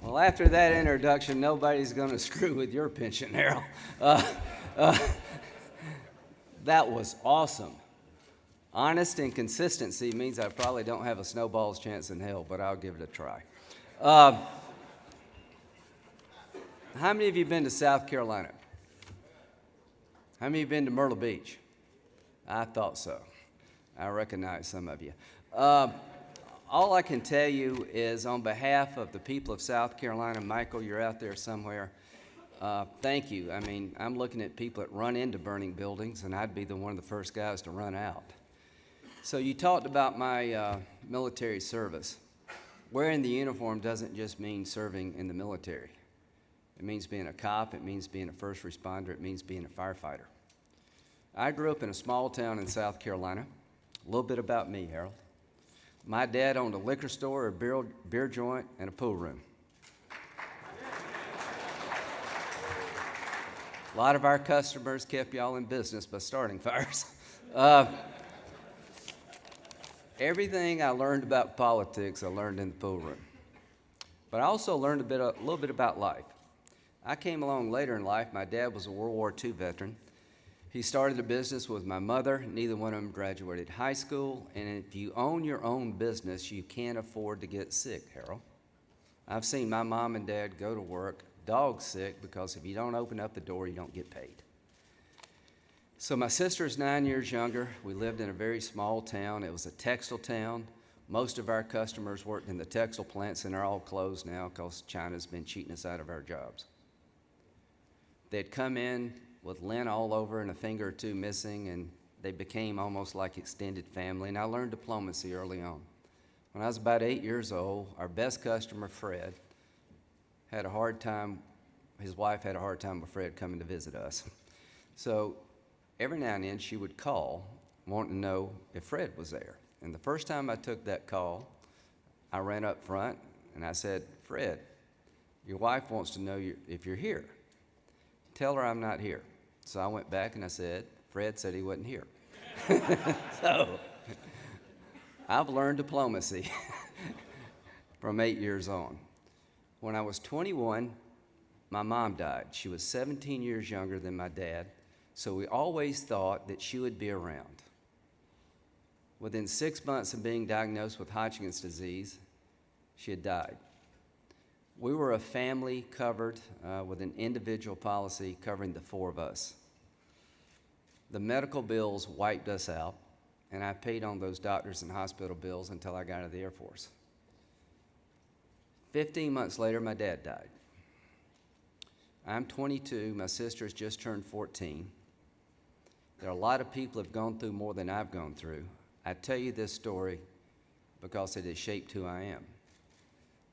Well, after that introduction, nobody's going to screw with your pension, Harold. Uh, uh, that was awesome. Honest and consistency means I probably don't have a snowball's chance in hell, but I'll give it a try. Uh, how many of you been to South Carolina? How many of you been to Myrtle Beach? I thought so. I recognize some of you. All I can tell you is on behalf of the people of South Carolina, Michael, you're out there somewhere, thank you. I mean, I'm looking at people that run into burning buildings, and I'd be one of the first guys to run out. So you talked about my military service. Wearing the uniform doesn't just mean serving in the military. It means being a cop, it means being a first responder, it means being a firefighter. I grew up in a small town in South Carolina. A little bit about me, Harold. My dad owned a liquor store, a beer joint, and a pool room. A lot of our customers kept y'all in business by starting fires. Everything I learned about politics, I learned in the pool room. But I also learned a little bit about life. I came along later in life. My dad was a World War II veteran. He started a business with my mother. Neither one of them graduated high school. And if you own your own business, you can't afford to get sick, Harold. I've seen my mom and dad go to work dog sick because if you don't open up the door, you don't get paid. So my sister's 9 years younger. We lived in a very small town. It was a textile town. Most of our customers worked in the textile plants, and they're all closed now because China's been cheating us out of our jobs. They'd come in with lint all over and a finger or two missing, and they became almost like extended family, and I learned diplomacy early on. When I was about 8 years old, our best customer, Fred, had a hard time, his wife had a hard time with Fred coming to visit us. So every now and then she would call, wanting to know if Fred was there. And the first time I took that call, I ran up front and I said, Fred, your wife wants to know if you're here. Tell her I'm not here. So I went back and I said, Fred said he wasn't here. So I've learned diplomacy from 8 years on. When I was 21, my mom died. She was 17 years younger than my dad, so we always thought that she would be around. Within 6 months of being diagnosed with Hodgkin's disease, she had died. We were a family covered with an individual policy covering the four of us. The medical bills wiped us out, and I paid on those doctors and hospital bills until I got out of the Air Force. 15 months later, my dad died. I'm 22, my sister's just turned 14. There are a lot of people who have gone through more than I've gone through. I tell you this story because it has shaped who I am.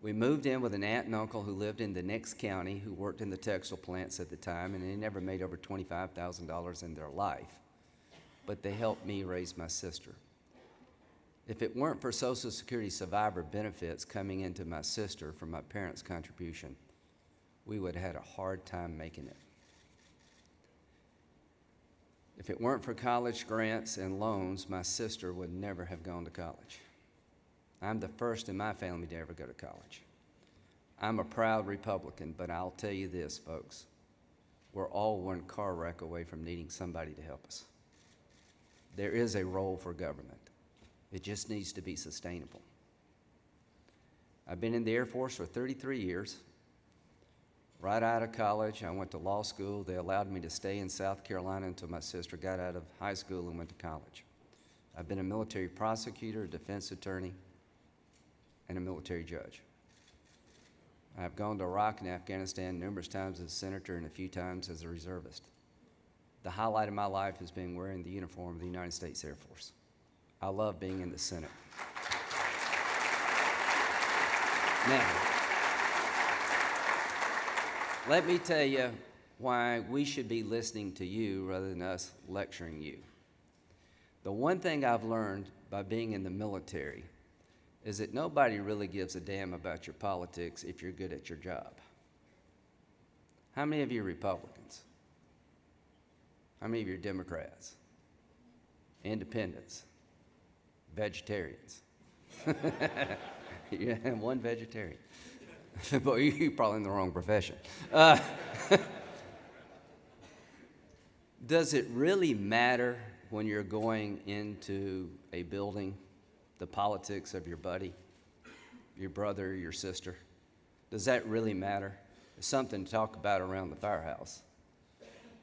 We moved in with an aunt and uncle who lived in the next county, who worked in the textile plants at the time, and they never made over $25,000 in their life. But they helped me raise my sister. If it weren't for Social Security survivor benefits coming into my sister from my parents' contribution, we would have had a hard time making it. If it weren't for college grants and loans, my sister would never have gone to college. I'm the first in my family to ever go to college. I'm a proud Republican, but I'll tell you this, folks. We're all one car wreck away from needing somebody to help us. There is a role for government. It just needs to be sustainable. I've been in the Air Force for 33 years. Right out of college, I went to law school. They allowed me to stay in South Carolina until my sister got out of high school and went to college. I've been a military prosecutor, a defense attorney, and a military judge. I've gone to Iraq and Afghanistan numerous times as a senator and a few times as a reservist. The highlight of my life has been wearing the uniform of the United States Air Force. I love being in the Senate. Now, let me tell you why we should be listening to you rather than us lecturing you. The one thing I've learned by being in the military is that nobody really gives a damn about your politics if you're good at your job. How many of you are Republicans? How many of you are Democrats? Independents? Vegetarians? Yeah, one vegetarian. But you're probably in the wrong profession. Does it really matter when you're going into a building, the politics of your buddy, your brother, your sister? Does that really matter? It's something to talk about around the firehouse.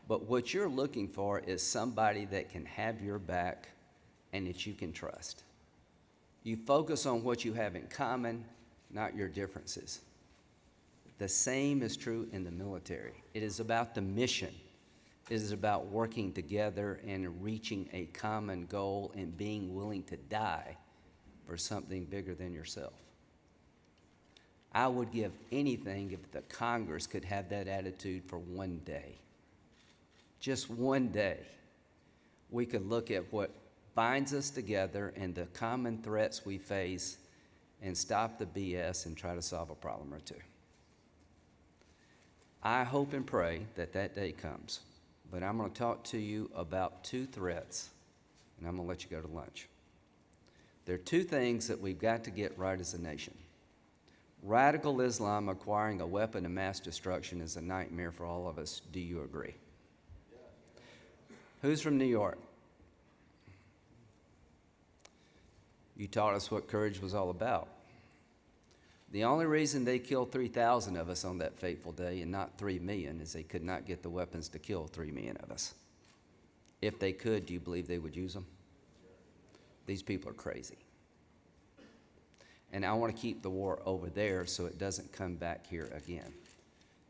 But what you're looking for is somebody that can have your back and that you can trust. You focus on what you have in common, not your differences. The same is true in the military. It is about the mission. It is about working together and reaching a common goal and being willing to die for something bigger than yourself. I would give anything if the Congress could have that attitude for one day. Just one day. We could look at what binds us together and the common threats we face and stop the BS and try to solve a problem or two. I hope and pray that that day comes. But I'm going to talk to you about two threats, and I'm going to let you go to lunch. There are two things that we've got to get right as a nation. Radical Islam acquiring a weapon of mass destruction is a nightmare for all of us. Do you agree? Who's from New York? You taught us what courage was all about. The only reason they killed 3,000 of us on that fateful day and not 3 million is they could not get the weapons to kill 3 million of us. If they could, do you believe they would use them? These people are crazy. And I want to keep the war over there so it doesn't come back here again.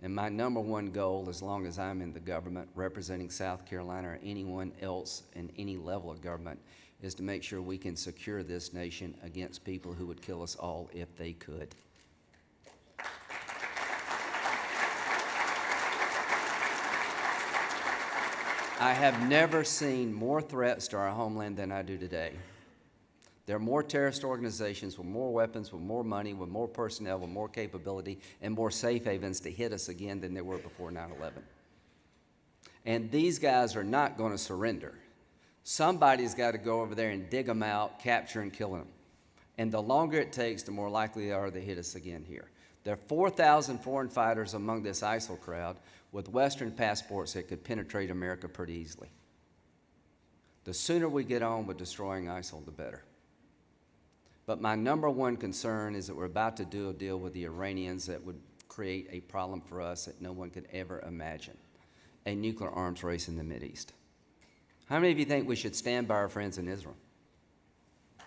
And my number one goal, as long as I'm in the government representing South Carolina or anyone else in any level of government, is to make sure we can secure this nation against people who would kill us all if they could. I have never seen more threats to our homeland than I do today. There are more terrorist organizations with more weapons, with more money, with more personnel, with more capability, and more safe havens to hit us again than there were before 9/11. And these guys are not going to surrender. Somebody's got to go over there and dig them out, capture and kill them. And the longer it takes, the more likely they are to hit us again here. There are 4,000 foreign fighters among this ISIL crowd with Western passports that could penetrate America pretty easily. The sooner we get on with destroying ISIL, the better. But my number one concern is that we're about to do a deal with the Iranians that would create a problem for us that no one could ever imagine, a nuclear arms race in the Mideast. How many of you think we should stand by our friends in Israel?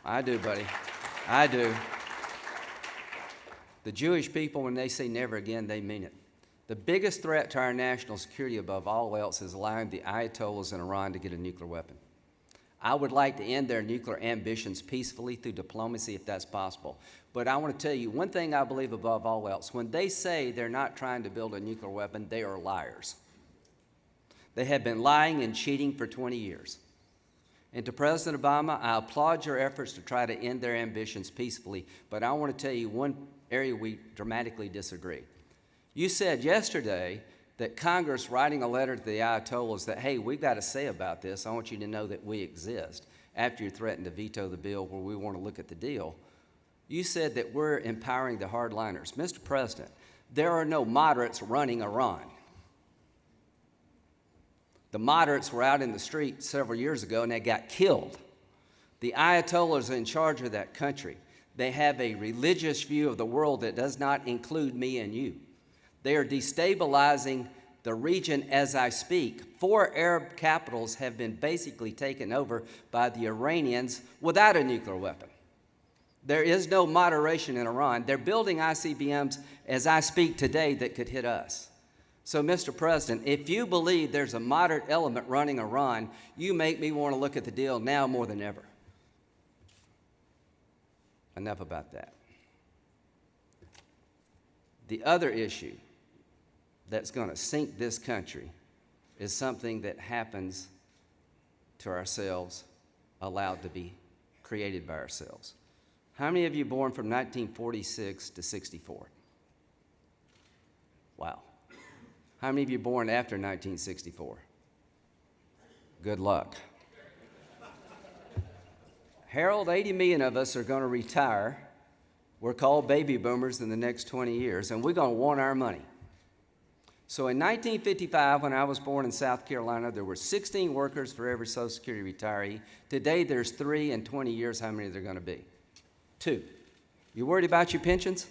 I do, buddy. I do. The Jewish people, when they say never again, they mean it. The biggest threat to our national security above all else is allowing the Ayatollahs in Iran to get a nuclear weapon. I would like to end their nuclear ambitions peacefully through diplomacy if that's possible. But I want to tell you one thing I believe above all else. When they say they're not trying to build a nuclear weapon, they are liars. They have been lying and cheating for 20 years. And to President Obama, I applaud your efforts to try to end their ambitions peacefully, but I want to tell you one area we dramatically disagree. You said yesterday that Congress writing a letter to the Ayatollahs that, hey, we've got to say about this. I want you to know that we exist. After you threatened to veto the bill where we want to look at the deal, you said that we're empowering the hardliners. Mr. President, there are no moderates running Iran. The moderates were out in the street several years ago and they got killed. The Ayatollahs are in charge of that country. They have a religious view of the world that does not include me and you. They are destabilizing the region as I speak. 4 Arab capitals have been basically taken over by the Iranians without a nuclear weapon. There is no moderation in Iran. They're building ICBMs as I speak today that could hit us. So, Mr. President, if you believe there's a moderate element running Iran, you make me want to look at the deal now more than ever. Enough about that. The other issue that's going to sink this country is something that happens to ourselves, allowed to be created by ourselves. How many of you born from 1946 to 64? Wow. How many of you born after 1964? Good luck. Harold, 80 million of us are going to retire We're called baby boomers in the next 20 years, and we're going to want our money. So in 1955, when I was born in South Carolina, there were 16 workers for every Social Security retiree. Today, there's 3. In 20 years, how many are there going to be? 2. You worried about your pensions?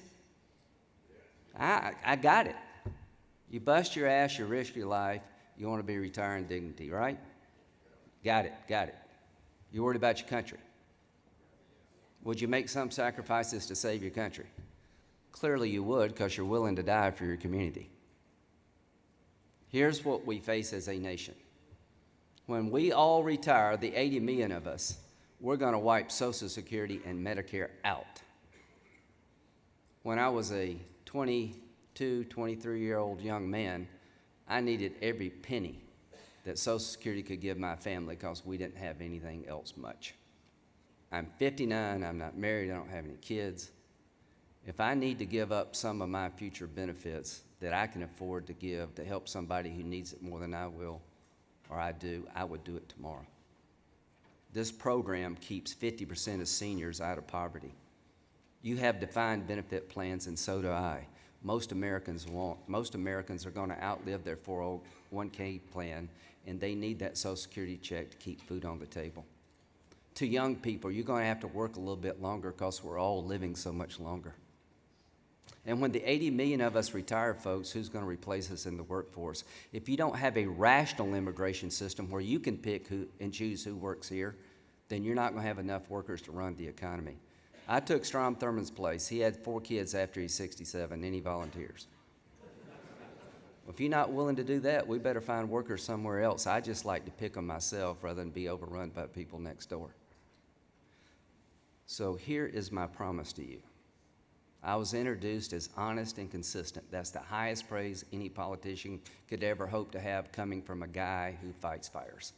I got it. You bust your ass, you risk your life, you want to be retiring dignity, right? Got it. You worried about your country? Would you make some sacrifices to save your country? Clearly you would, because you're willing to die for your community. Here's what we face as a nation. When we all retire, the 80 million of us, we're going to wipe Social Security and Medicare out. When I was a 22, 23-year-old young man, I needed every penny that Social Security could give my family because we didn't have anything else much. I'm 59, I'm not married, I don't have any kids. If I need to give up some of my future benefits that I can afford to give to help somebody who needs it more than I will, or I do, I would do it tomorrow. This program keeps 50% of seniors out of poverty. You have defined benefit plans, and so do I. Most Americans won't. Most Americans are going to outlive their 401k plan, and they need that Social Security check to keep food on the table. To young people, you're going to have to work a little bit longer because we're all living so much longer. And when the 80 million of us retire, folks, who's going to replace us in the workforce? If you don't have a rational immigration system where you can pick who and choose who works here, then you're not going to have enough workers to run the economy. I took Strom Thurmond's place. He had 4 kids after he's 67, and he volunteers. Well, if you're not willing to do that, we better find workers somewhere else. I just like to pick them myself rather than be overrun by people next door. So here is my promise to you. I was introduced as honest and consistent. That's the highest praise any politician could ever hope to have coming from a guy who fights fires.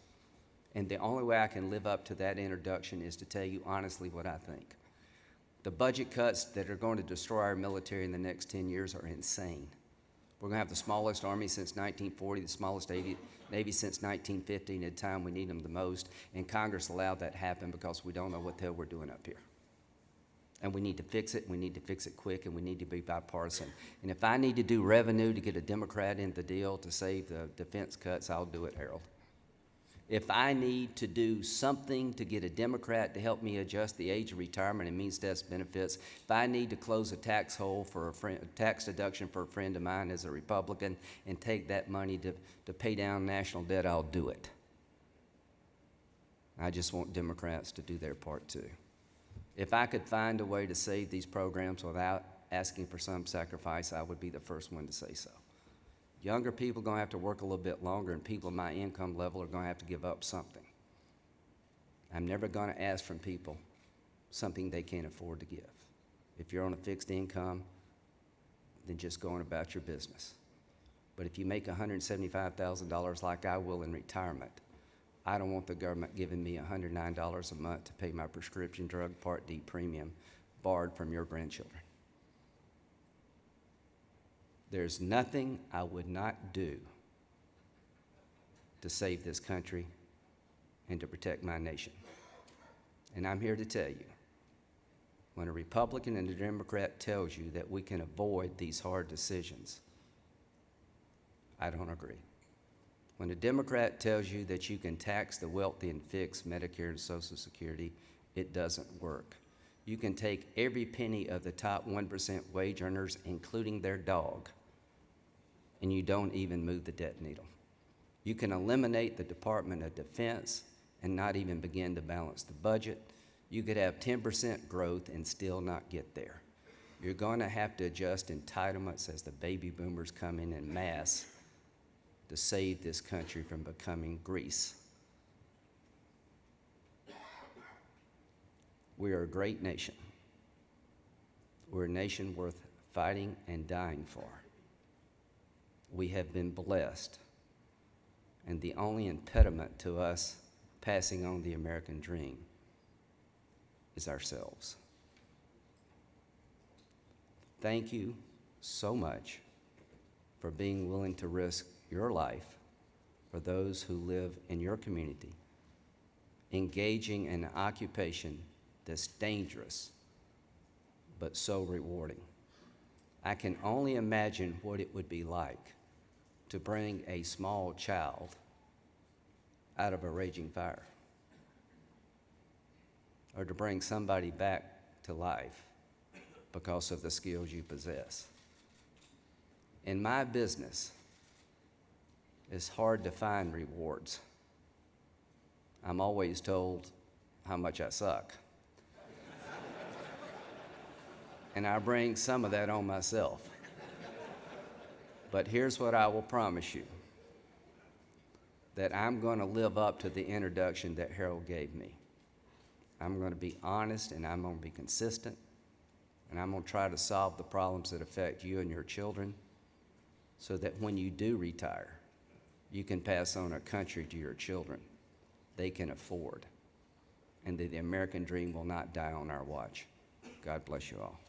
And the only way I can live up to that introduction is to tell you honestly what I think. The budget cuts that are going to destroy our military in the next 10 years are insane. We're going to have the smallest army since 1940, the smallest Navy since 1950, and at a time we need them the most. And Congress allowed that to happen because we don't know what the hell we're doing up here. And we need to fix it, and we need to fix it quick, and we need to be bipartisan. And if I need to do revenue to get a Democrat in the deal to save the defense cuts, I'll do it, Harold. If I need to do something to get a Democrat to help me adjust the age of retirement and means test benefits, if I need to close a tax hole for a tax deduction for a friend of mine as a Republican and take that money to pay down national debt, I'll do it. I just want Democrats to do their part too. If I could find a way to save these programs without asking for some sacrifice, I would be the first one to say so. Younger people are going to have to work a little bit longer, and people of my income level are going to have to give up something. I'm never going to ask from people something they can't afford to give. If you're on a fixed income, then just go on about your business. But if you make $175,000 like I will in retirement, I don't want the government giving me $109 a month to pay my prescription drug Part D premium, barred from your grandchildren. There's nothing I would not do to save this country and to protect my nation. And I'm here to tell you, when a Republican and a Democrat tells you that we can avoid these hard decisions, I don't agree. When a Democrat tells you that you can tax the wealthy and fix Medicare and Social Security, it doesn't work. You can take every penny of the top 1% wage earners, including their dog, and you don't even move the debt needle. You can eliminate the Department of Defense and not even begin to balance the budget. You could have 10% growth and still not get there. You're going to have to adjust entitlements as the baby boomers come in mass to save this country from becoming Greece. We are a great nation. We're a nation worth fighting and dying for. We have been blessed, and the only impediment to us passing on the American dream is ourselves. Thank you so much for being willing to risk your life for those who live in your community, engaging in an occupation that's dangerous, but so rewarding. I can only imagine what it would be like to bring a small child out of a raging fire, or to bring somebody back to life because of the skills you possess. In my business, it's hard to find rewards. I'm always told how much I suck. And I bring some of that on myself. But here's what I will promise you, that I'm going to live up to the introduction that Harold gave me. I'm going to be honest, and I'm going to be consistent, and I'm going to try to solve the problems that affect you and your children so that when you do retire, you can pass on a country to your children they can afford, and that the American dream will not die on our watch. God bless you all.